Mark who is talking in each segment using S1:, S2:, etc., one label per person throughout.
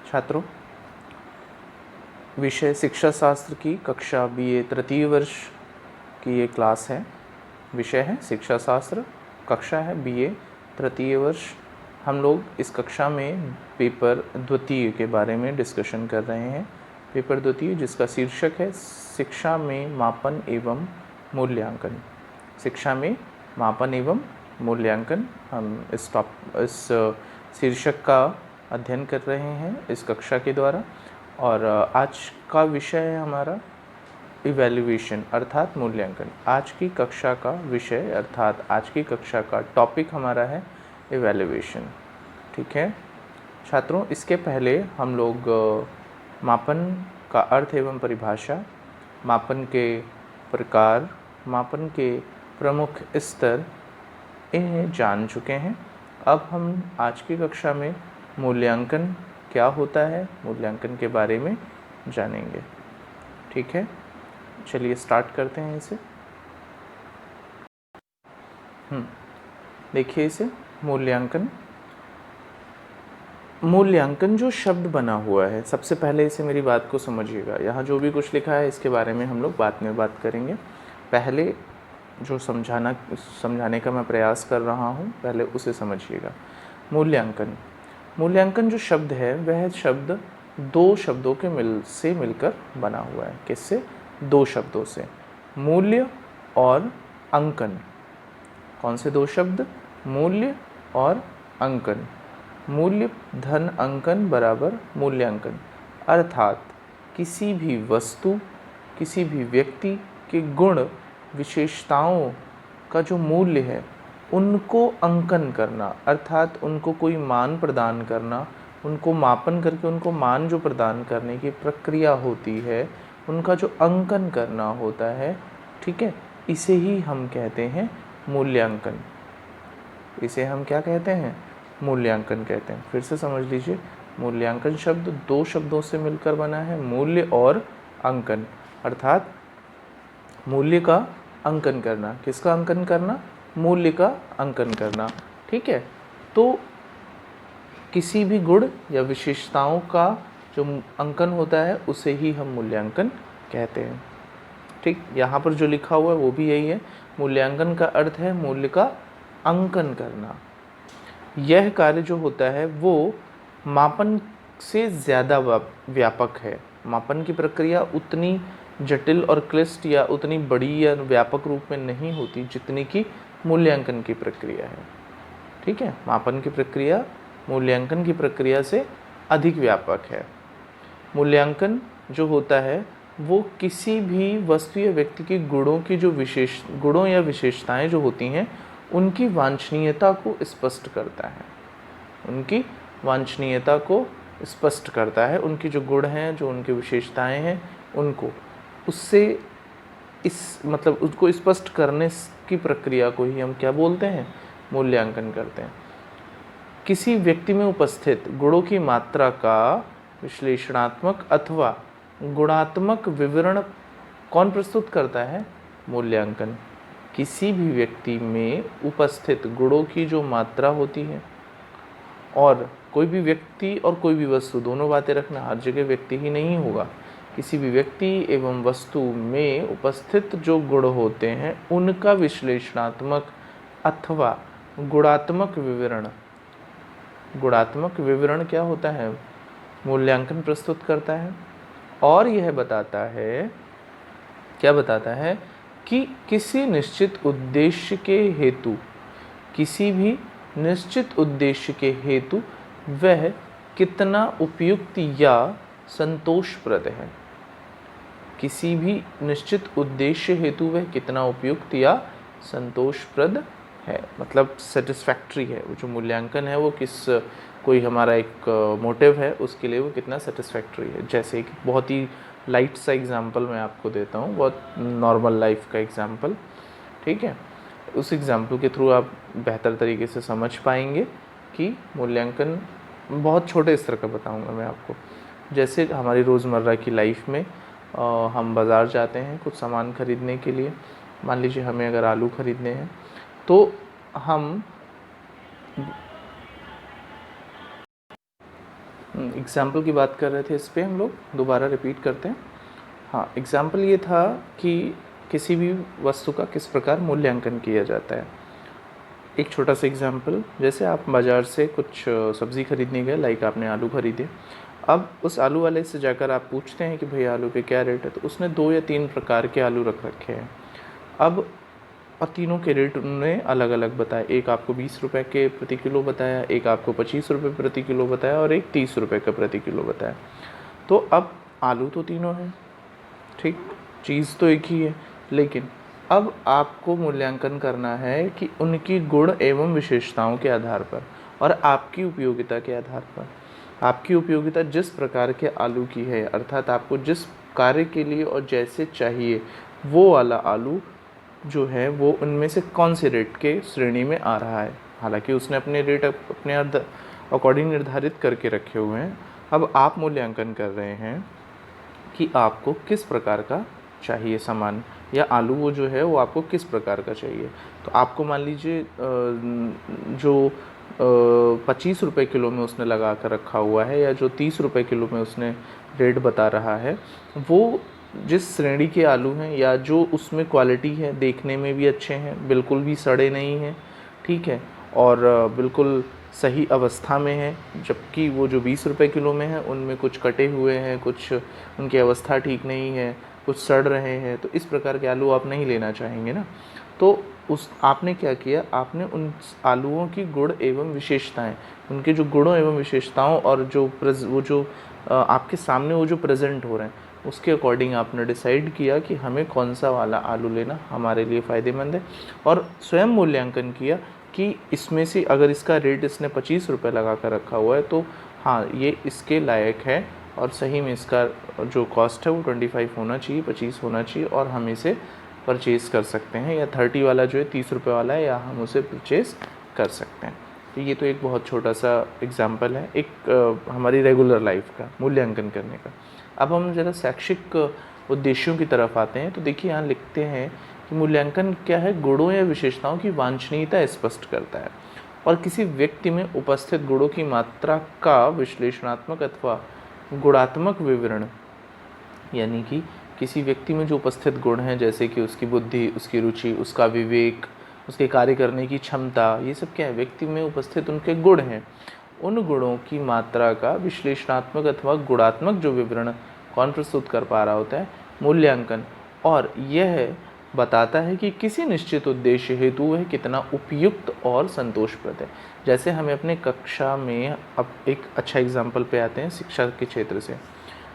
S1: छात्रों, विषय शिक्षा शास्त्र की कक्षा बीए तृतीय वर्ष की ये क्लास है। विषय है शिक्षा शास्त्र, कक्षा है बीए तृतीय वर्ष। हम लोग इस कक्षा में पेपर द्वितीय के बारे में डिस्कशन कर रहे हैं। पेपर द्वितीय जिसका शीर्षक है शिक्षा में मापन एवं मूल्यांकन। शिक्षा में मापन एवं मूल्यांकन, हम इस शीर्षक का अध्ययन कर रहे हैं इस कक्षा के द्वारा। और आज का विषय है हमारा इवैल्यूएशन अर्थात मूल्यांकन। आज की कक्षा का विषय अर्थात आज की कक्षा का टॉपिक हमारा है इवैल्यूएशन। ठीक है छात्रों, इसके पहले हम लोग मापन का अर्थ एवं परिभाषा, मापन के प्रकार, मापन के प्रमुख स्तर इन्हें जान चुके हैं। अब हम आज की कक्षा में मूल्यांकन क्या होता है, मूल्यांकन के बारे में जानेंगे। ठीक है, चलिए स्टार्ट करते हैं इसे। देखिए इसे मूल्यांकन। मूल्यांकन जो शब्द बना हुआ है, सबसे पहले इसे मेरी बात को समझिएगा। यहाँ जो भी कुछ लिखा है इसके बारे में हम लोग बाद में बात करेंगे। पहले जो समझाने का मैं प्रयास कर रहा हूँ, पहले उसे समझिएगा। मूल्यांकन, मूल्यांकन जो शब्द है वह शब्द दो शब्दों के मिलकर बना हुआ है। किससे? दो शब्दों से, मूल्य और अंकन। कौन से दो शब्द? मूल्य और अंकन। मूल्य धन अंकन बराबर मूल्यांकन। अर्थात किसी भी वस्तु, किसी भी व्यक्ति के गुण विशेषताओं का जो मूल्य है उनको अंकन करना, अर्थात उनको कोई मान प्रदान करना, उनको मापन करके उनको मान जो प्रदान करने की प्रक्रिया होती है उनका जो अंकन करना होता है, ठीक है, इसे ही हम कहते हैं मूल्यांकन। इसे हम क्या कहते हैं? मूल्यांकन कहते हैं। फिर से समझ लीजिए, मूल्यांकन शब्द दो शब्दों से मिलकर बना है, मूल्य और अंकन। अर्थात मूल्य का अंकन करना। किसका अंकन करना? मूल्य का अंकन करना। ठीक है, तो किसी भी गुण या विशेषताओं का जो अंकन होता है उसे ही हम मूल्यांकन कहते हैं। ठीक, यहाँ पर जो लिखा हुआ है वो भी यही है। मूल्यांकन का अर्थ है मूल्य का अंकन करना। यह कार्य जो होता है वो मापन से ज़्यादा व्यापक है। मापन की प्रक्रिया उतनी जटिल और क्लिष्ट या उतनी बड़ी या व्यापक रूप में नहीं होती जितनी कि मूल्यांकन की प्रक्रिया है। ठीक है, मापन की प्रक्रिया मूल्यांकन की प्रक्रिया से अधिक व्यापक है। मूल्यांकन जो होता है वो किसी भी वस्तु या व्यक्ति के गुणों या विशेषताएं जो होती हैं उनकी वांछनीयता को स्पष्ट करता है। उनकी वांछनीयता को स्पष्ट करता है। उनकी जो गुण हैं, जो उनकी विशेषताएं हैं, उनको उससे उसको स्पष्ट करने की प्रक्रिया को ही हम क्या बोलते हैं? मूल्यांकन करते हैं। किसी व्यक्ति में उपस्थित गुणों की मात्रा का विश्लेषणात्मक अथवा गुणात्मक विवरण कौन प्रस्तुत करता है? मूल्यांकन। किसी भी व्यक्ति में उपस्थित गुणों की जो मात्रा होती है, और कोई भी व्यक्ति और कोई भी वस्तु, दोनों बातें रखना, हर जगह व्यक्ति ही नहीं होगा। किसी भी व्यक्ति एवं वस्तु में उपस्थित जो गुण होते हैं उनका विश्लेषणात्मक अथवा गुणात्मक विवरण, गुणात्मक विवरण क्या होता है? मूल्यांकन प्रस्तुत करता है। और यह बताता है, क्या बताता है? कि किसी निश्चित उद्देश्य के हेतु, किसी भी निश्चित उद्देश्य के हेतु वह कितना उपयुक्त या संतोषप्रद है। किसी भी निश्चित उद्देश्य हेतु वह कितना उपयुक्त या संतोषप्रद है, मतलब सेटिस्फैक्ट्री है। वो जो मूल्यांकन है वो कोई हमारा एक मोटिव है, उसके लिए वो कितना सेटिस्फैक्ट्री है। जैसे कि बहुत ही लाइट सा एग्जांपल मैं आपको देता हूँ, बहुत नॉर्मल लाइफ का एग्जांपल। ठीक है, उस एग्जांपल के थ्रू आप बेहतर तरीके से समझ पाएंगे कि मूल्यांकन बहुत छोटे स्तर का बताऊँगा मैं आपको। जैसे हमारी रोज़मर्रा की लाइफ में हम बाज़ार जाते हैं कुछ सामान खरीदने के लिए। मान लीजिए हमें अगर आलू खरीदने हैं तो हम एग्ज़ाम्पल की बात कर रहे थे, इस पे हम लोग दोबारा रिपीट करते हैं। हाँ, एग्ज़ाम्पल ये था कि किसी भी वस्तु का किस प्रकार मूल्यांकन किया जाता है। एक छोटा सा एग्ज़ाम्पल, जैसे आप बाज़ार से कुछ सब्ज़ी खरीदने गए, लाइक आपने आलू खरीदे। अब उस आलू वाले से जाकर आप पूछते हैं कि भाई आलू के क्या रेट है, तो उसने 2 या 3 प्रकार के आलू रख रखे हैं। अब और तीनों के रेट उन्होंने अलग अलग बताए। एक आपको 20 रुपये के प्रति किलो बताया, एक आपको 25 रुपये प्रति किलो बताया और एक 30 रुपये का प्रति किलो बताया। तो अब आलू तो तीनों हैं, ठीक, चीज़ तो एक ही है, लेकिन अब आपको मूल्यांकन करना है कि उनकी गुण एवं विशेषताओं के आधार पर और आपकी उपयोगिता के आधार पर। आपकी उपयोगिता जिस प्रकार के आलू की है, अर्थात आपको जिस कार्य के लिए और जैसे चाहिए वो वाला आलू जो है वो उनमें से कौन से रेट के श्रेणी में आ रहा है। हालांकि उसने अपने रेट अपने अकॉर्डिंग निर्धारित करके रखे हुए हैं। अब आप मूल्यांकन कर रहे हैं कि आपको किस प्रकार का चाहिए सामान, या आलू वो जो है वो आपको किस प्रकार का चाहिए। तो आपको मान लीजिए जो 25 रुपये किलो में उसने लगा कर रखा हुआ है, या जो 30 रुपये किलो में उसने रेट बता रहा है, वो जिस श्रेणी के आलू हैं या जो उसमें क्वालिटी है, देखने में भी अच्छे हैं, बिल्कुल भी सड़े नहीं हैं, ठीक है, और बिल्कुल सही अवस्था में है। जबकि वो जो 20 रुपये किलो में है उनमें कुछ कटे हुए हैं, कुछ उनकी अवस्था ठीक नहीं है, कुछ सड़ रहे हैं। तो इस प्रकार के आलू आप नहीं लेना चाहेंगे ना। तो उस आपने क्या किया, आपने उन आलूओं की गुण एवं विशेषताएं, उनके जो गुणों एवं विशेषताओं और जो वो जो आपके सामने वो जो प्रेजेंट हो रहे हैं उसके अकॉर्डिंग आपने डिसाइड किया कि हमें कौन सा वाला आलू लेना हमारे लिए फ़ायदेमंद है, और स्वयं मूल्यांकन किया कि इसमें से अगर इसका रेट इसने 25 रुपये लगा कर रखा हुआ है तो हाँ ये इसके लायक है, और सही में इसका जो कॉस्ट है वो 25 होना चाहिए, 25 होना चाहिए, और हम इसे परचेज़ कर सकते हैं, या 30 वाला जो है 30 रुपये वाला है, या हम उसे परचेज़ कर सकते हैं। तो ये तो एक बहुत छोटा सा एग्जाम्पल है एक हमारी रेगुलर लाइफ का मूल्यांकन करने का। अब हम ज़रा शैक्षिक उद्देश्यों की तरफ आते हैं। तो देखिए यहाँ लिखते हैं कि मूल्यांकन क्या है, गुणों या विशेषताओं की वांछनीयता स्पष्ट करता है और किसी व्यक्ति में उपस्थित गुणों की मात्रा का विश्लेषणात्मक अथवा गुणात्मक विवरण, यानी कि किसी व्यक्ति में जो उपस्थित गुण हैं, जैसे कि उसकी बुद्धि, उसकी रुचि, उसका विवेक, उसके कार्य करने की क्षमता, ये सब क्या है, व्यक्ति में उपस्थित उनके गुण हैं। उन गुणों की मात्रा का विश्लेषणात्मक अथवा गुणात्मक जो विवरण कौन प्रस्तुत कर पा रहा होता है, मूल्यांकन। और यह बताता है कि किसी निश्चित उद्देश्य हेतु वह कितना उपयुक्त और संतोषप्रद है। जैसे हमें अपने कक्षा में, अब एक अच्छा एग्जाम्पल पे आते हैं शिक्षा के क्षेत्र से।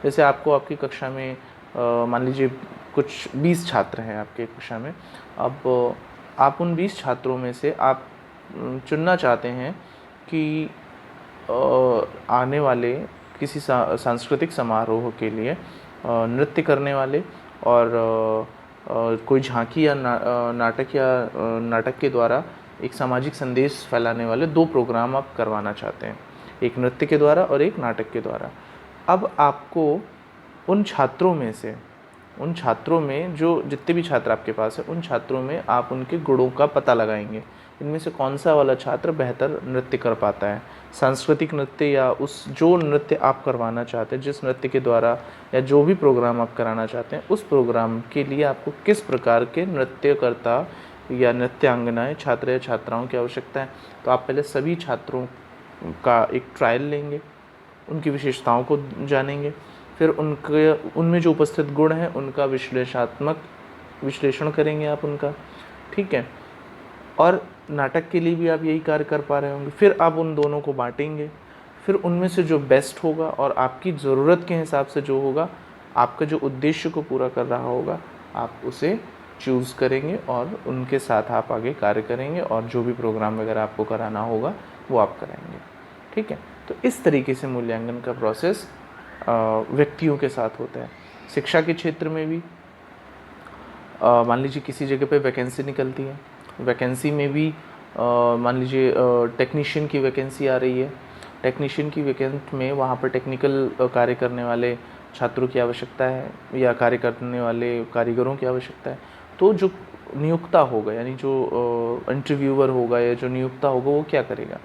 S1: जैसे आपको आपकी कक्षा में मान लीजिए कुछ 20 छात्र हैं आपके कक्षा में। अब आप उन 20 छात्रों में से आप चुनना चाहते हैं कि आने वाले किसी सांस्कृतिक समारोह के लिए नृत्य करने वाले और कोई झांकी या नाटक के द्वारा एक सामाजिक संदेश फैलाने वाले 2 प्रोग्राम आप करवाना चाहते हैं, एक नृत्य के द्वारा और एक नाटक के द्वारा। अब आपको उन छात्रों में जो जितने भी छात्र आपके पास है, उन छात्रों में आप उनके गुणों का पता लगाएंगे। इनमें से कौन सा वाला छात्र बेहतर नृत्य कर पाता है, सांस्कृतिक नृत्य या उस जो नृत्य आप करवाना चाहते हैं, जिस नृत्य के द्वारा या जो भी प्रोग्राम आप कराना चाहते हैं, उस प्रोग्राम के लिए आपको किस प्रकार के नृत्यकर्ता या नृत्यांगनाएँ, छात्र या छात्राओं की आवश्यकता है। तो आप पहले सभी छात्रों का एक ट्रायल लेंगे, उनकी विशेषताओं को जानेंगे, फिर उनमें जो उपस्थित गुण हैं उनका विश्लेषण करेंगे आप उनका, ठीक है। और नाटक के लिए भी आप यही कार्य कर पा रहे होंगे। फिर आप उन दोनों को बांटेंगे, फिर उनमें से जो बेस्ट होगा और आपकी ज़रूरत के हिसाब से जो होगा, आपका जो उद्देश्य को पूरा कर रहा होगा, आप उसे चूज़ करेंगे और उनके साथ आप आगे कार्य करेंगे, और जो भी प्रोग्राम वगैरह आपको कराना होगा वो आप कराएंगे, ठीक है। तो इस तरीके से मूल्यांकन का प्रोसेस व्यक्तियों के साथ होता है। शिक्षा के क्षेत्र में भी मान लीजिए किसी जगह पे वैकेंसी निकलती है, वैकेंसी में भी मान लीजिए टेक्नीशियन की वैकेंसी आ रही है। टेक्नीशियन की वैकेंसी में वहाँ पर टेक्निकल कार्य करने वाले छात्रों की आवश्यकता है या कार्य करने वाले कारीगरों की आवश्यकता है। तो जो नियुक्ता होगा, यानी जो इंटरव्यूअर होगा या जो नियुक्ता होगा, वो क्या करेगा,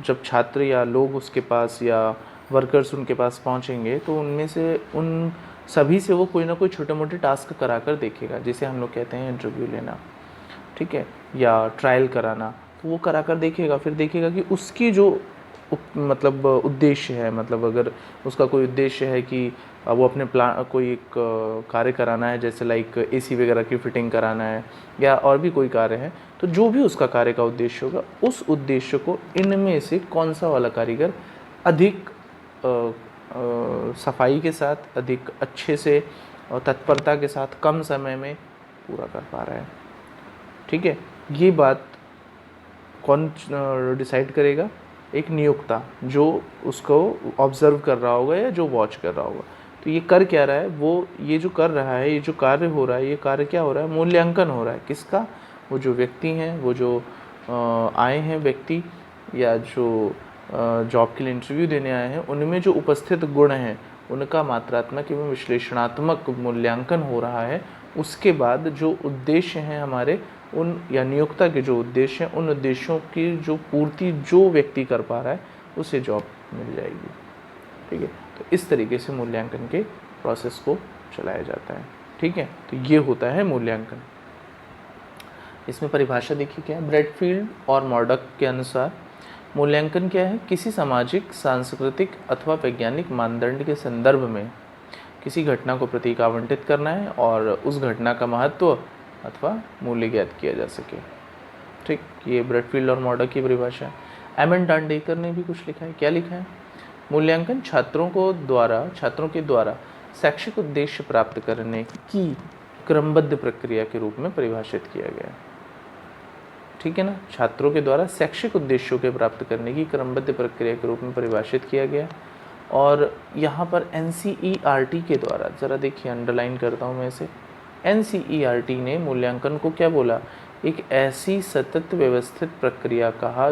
S1: जब छात्र या लोग उसके पास या वर्कर्स उनके पास पहुंचेंगे तो उनमें से उन सभी से वो कोई ना कोई छोटे मोटे टास्क करा कर देखेगा, जिसे हम लोग कहते हैं इंटरव्यू लेना, ठीक है, या ट्रायल कराना। तो वो करा कर देखेगा, फिर देखेगा कि उसकी जो मतलब उद्देश्य है, मतलब अगर उसका कोई उद्देश्य है कि वो अपने प्लान कोई एक कार्य कराना है, जैसे लाइक एसी वगैरह की फिटिंग कराना है या और भी कोई कार्य है, तो जो भी उसका कार्य का उद्देश्य होगा, उस उद्देश्य को इनमें से कौन सा वाला कारीगर अधिक सफाई के साथ, अधिक अच्छे से और तत्परता के साथ कम समय में पूरा कर पा रहा है, ठीक है। ये बात कौन डिसाइड करेगा? एक नियोक्ता, जो उसको ऑब्जर्व कर रहा होगा या जो वॉच कर रहा होगा। तो ये कर क्या रहा है? वो ये जो कर रहा है, ये जो कार्य हो रहा है, ये कार्य क्या हो रहा है? मूल्यांकन हो रहा है। किसका? वो जो व्यक्ति हैं, वो जो आए हैं व्यक्ति, या जो जॉब के लिए इंटरव्यू देने आए हैं, उनमें जो उपस्थित गुण हैं उनका मात्रात्मक एवं विश्लेषणात्मक मूल्यांकन हो रहा है। उसके बाद जो उद्देश्य हैं हमारे, उन या नियोक्ता के जो उद्देश्य हैं, उन उद्देश्यों की जो पूर्ति जो व्यक्ति कर पा रहा है उसे जॉब मिल जाएगी, ठीक है। तो इस तरीके से मूल्यांकन के प्रोसेस को चलाया जाता है, ठीक है। तो ये होता है मूल्यांकन। इसमें परिभाषा देखिए क्या है। ब्रैडफील्ड और मॉर्डक के अनुसार मूल्यांकन क्या है? किसी सामाजिक, सांस्कृतिक अथवा वैज्ञानिक मानदंड के संदर्भ में किसी घटना को प्रतीक आवंटित करना है और उस घटना का महत्व अथवा मूल्य ज्ञात किया जा सके, ठीक। ये ब्रैडफील्ड और मॉर्डक की परिभाषा है। एमन डांडेकर ने भी कुछ लिखा है। क्या लिखा है? मूल्यांकन छात्रों के द्वारा शैक्षिक उद्देश्य प्राप्त करने की क्रमबद्ध प्रक्रिया के रूप में परिभाषित किया गया है, ठीक है ना। छात्रों के द्वारा शैक्षिक उद्देश्यों के प्राप्त करने की क्रमबद्ध प्रक्रिया के रूप में परिभाषित किया गया। और यहाँ पर NCERT के द्वारा, ज़रा देखिए अंडरलाइन करता हूँ मैं इसे, NCERT ने मूल्यांकन को क्या बोला? एक ऐसी सतत व्यवस्थित प्रक्रिया कहा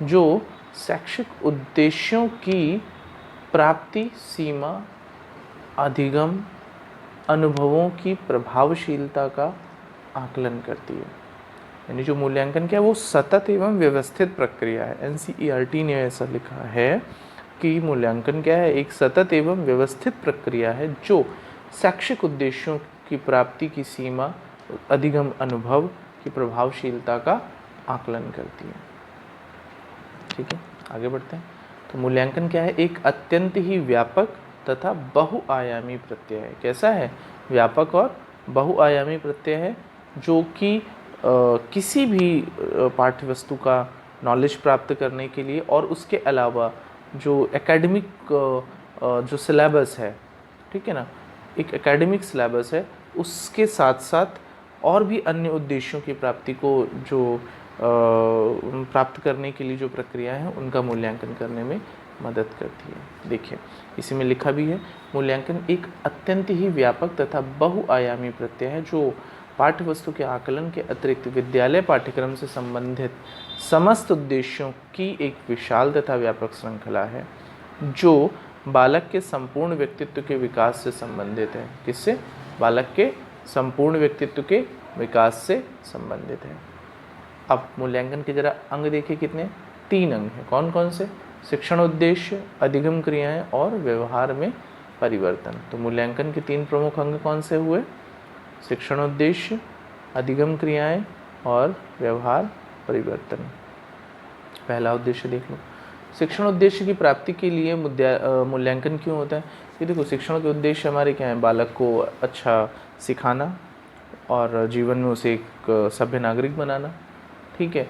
S1: जो शैक्षिक उद्देश्यों की प्राप्ति, सीमा, अधिगम, अनुभवों की प्रभावशीलता का आकलन करती है। यानी जो मूल्यांकन क्या है, वो सतत एवं व्यवस्थित प्रक्रिया है। NCERT ने ऐसा लिखा है कि मूल्यांकन क्या है? एक सतत एवं व्यवस्थित प्रक्रिया है जो शैक्षिक उद्देश्यों की प्राप्ति की सीमा, अधिगम, अनुभव की प्रभावशीलता का आकलन करती है, ठीक है। आगे बढ़ते हैं। तो मूल्यांकन क्या है? एक अत्यंत ही व्यापक तथा बहुआयामी प्रत्यय है। कैसा है? व्यापक और बहुआयामी प्रत्यय है, जो कि किसी भी पाठ्य वस्तु का नॉलेज प्राप्त करने के लिए और उसके अलावा जो एकेडमिक जो सिलेबस है, ठीक है ना, एक एकेडमिक सिलेबस है, उसके साथ साथ और भी अन्य उद्देश्यों की प्राप्ति को जो प्राप्त करने के लिए जो प्रक्रिया है उनका मूल्यांकन करने में मदद करती है। देखिए इसी में लिखा भी है, मूल्यांकन एक अत्यंत ही व्यापक तथा बहुआयामी प्रत्यय है जो पाठ्य वस्तु के आकलन के अतिरिक्त विद्यालय पाठ्यक्रम से संबंधित समस्त उद्देश्यों की एक विशाल तथा व्यापक श्रृंखला है, जो बालक के संपूर्ण व्यक्तित्व के विकास से संबंधित है। किससे? बालक के संपूर्ण व्यक्तित्व के विकास से संबंधित है। अब मूल्यांकन के जरा अंग देखिए कितने? 3 अंग हैं। कौन कौन से? शिक्षण उद्देश्य, अधिगम क्रियाएं और व्यवहार में परिवर्तन। तो मूल्यांकन के 3 प्रमुख अंग कौन से हुए? शिक्षण उद्देश्य, अधिगम क्रियाएं और व्यवहार परिवर्तन। पहला उद्देश्य देख लो। शिक्षण उद्देश्य की प्राप्ति के लिए मूल्यांकन क्यों होता है? ये देखो, शिक्षण के उद्देश्य हमारे क्या हैं? बालक को अच्छा सिखाना और जीवन में उसे एक सभ्य नागरिक बनाना, ठीक है,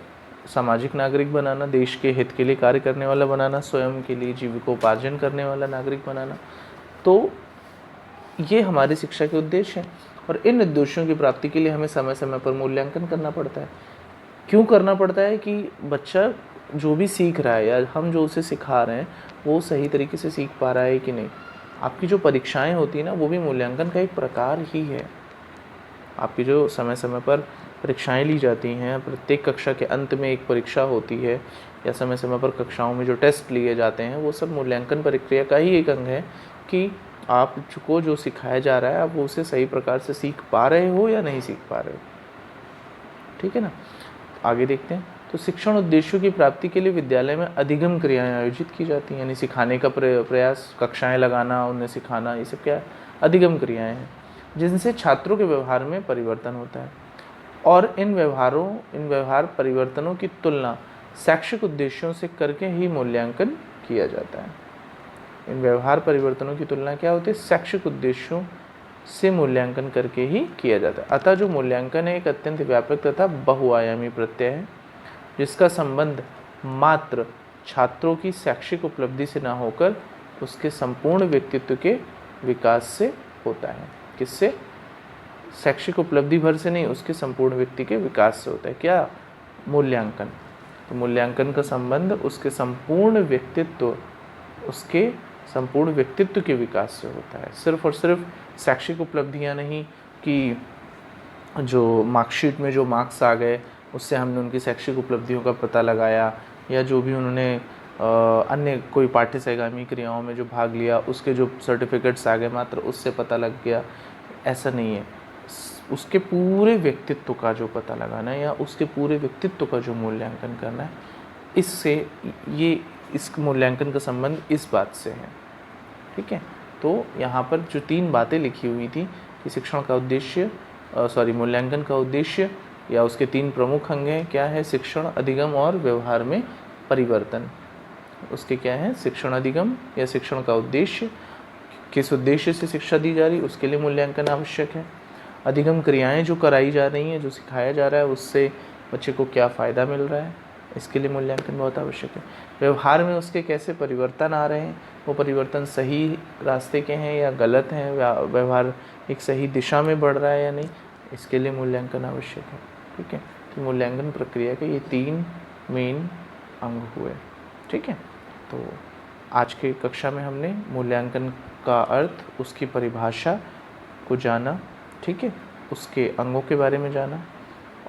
S1: सामाजिक नागरिक बनाना, देश के हित के लिए कार्य करने वाला बनाना, स्वयं के लिए जीविकोपार्जन करने वाला नागरिक बनाना। तो ये हमारी शिक्षा के उद्देश्य हैं और इन उद्देश्यों की प्राप्ति के लिए हमें समय समय पर मूल्यांकन करना पड़ता है। क्यों करना पड़ता है? कि बच्चा जो भी सीख रहा है या हम जो उसे सिखा रहे हैं वो सही तरीके से सीख पा रहा है कि नहीं। आपकी जो परीक्षाएं होती है ना, वो भी मूल्यांकन का एक प्रकार ही है। आपकी जो समय समय पर परीक्षाएं ली जाती हैं, प्रत्येक कक्षा के अंत में एक परीक्षा होती है या समय समय पर कक्षाओं में जो टेस्ट लिए जाते हैं, वो सब मूल्यांकन प्रक्रिया का ही एक अंग है कि आपको जो सिखाया जा रहा है आप वो उसे सही प्रकार से सीख पा रहे हो या नहीं सीख पा रहे हो, ठीक है ना। आगे देखते हैं। तो शिक्षण उद्देश्यों की प्राप्ति के लिए विद्यालय में अधिगम क्रियाएं आयोजित की जाती हैं, यानी सिखाने का प्रयास, कक्षाएं लगाना, उन्हें सिखाना, ये सब क्या है, अधिगम क्रियाएं हैं, जिनसे छात्रों के व्यवहार में परिवर्तन होता है। और इन व्यवहार परिवर्तनों की तुलना शैक्षिक उद्देश्यों से करके ही मूल्यांकन किया जाता है। इन व्यवहार परिवर्तनों की तुलना क्या होती है, शैक्षिक उद्देश्यों से मूल्यांकन करके ही किया जाता है। अतः जो मूल्यांकन है एक अत्यंत व्यापक तथा बहुआयामी प्रत्यय है, जिसका संबंध मात्र छात्रों की शैक्षिक उपलब्धि से ना होकर उसके संपूर्ण व्यक्तित्व के विकास से होता है। किससे? शैक्षिक उपलब्धि भर से नहीं, उसके संपूर्ण व्यक्ति के विकास से होता है। क्या? मूल्यांकन। तो मूल्यांकन का संबंध उसके संपूर्ण व्यक्तित्व के विकास से होता है। सिर्फ और सिर्फ शैक्षिक उपलब्धियां नहीं कि जो मार्कशीट में जो मार्क्स आ गए उससे हमने उनकी शैक्षिक उपलब्धियों का पता लगाया, या जो भी उन्होंने अन्य कोई पाठ्यसहगामी क्रियाओं में जो भाग लिया उसके जो सर्टिफिकेट्स आ गए मात्र उससे पता लग गया, ऐसा नहीं है। उसके पूरे व्यक्तित्व का जो पता लगाना है या उसके पूरे व्यक्तित्व का जो मूल्यांकन करना है, इस मूल्यांकन का संबंध इस बात से है। ठीक है, तो यहाँ पर जो 3 बातें लिखी हुई थी कि शिक्षण का उद्देश्य मूल्यांकन का उद्देश्य या उसके 3 प्रमुख अंग हैं, क्या है? शिक्षण, अधिगम और व्यवहार में परिवर्तन। उसके क्या है? शिक्षण अधिगम या शिक्षण का उद्देश्य, किस उद्देश्य से शिक्षा दी जा रही, उसके लिए मूल्यांकन आवश्यक है। अधिगम क्रियाएं जो कराई जा रही हैं, जो सिखाया जा रहा है, उससे बच्चे को क्या फ़ायदा मिल रहा है, इसके लिए मूल्यांकन बहुत आवश्यक है। व्यवहार में उसके कैसे परिवर्तन आ रहे हैं, वो परिवर्तन सही रास्ते के हैं या गलत हैं, व्यवहार एक सही दिशा में बढ़ रहा है या नहीं, इसके लिए मूल्यांकन आवश्यक है। ठीक है, तो मूल्यांकन प्रक्रिया के ये 3 मेन अंग हुए। ठीक है, तो आज की कक्षा में हमने मूल्यांकन का अर्थ, उसकी परिभाषा को जाना। ठीक है, उसके अंगों के बारे में जाना,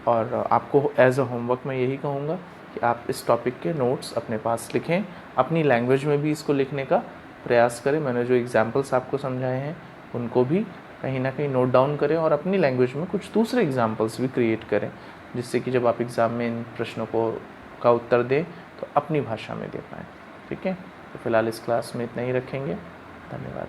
S1: और आपको एज अ होमवर्क मैं यही कहूँगा कि आप इस टॉपिक के नोट्स अपने पास लिखें, अपनी लैंग्वेज में भी इसको लिखने का प्रयास करें। मैंने जो एग्जाम्पल्स आपको समझाए हैं उनको भी कहीं ना कहीं नोट डाउन करें और अपनी लैंग्वेज में कुछ दूसरे एग्जाम्पल्स भी क्रिएट करें, जिससे कि जब आप एग्ज़ाम में इन प्रश्नों का उत्तर दें तो अपनी भाषा में दे पाएँ। ठीक है, तो फिलहाल इस क्लास में इतना ही रखेंगे। धन्यवाद।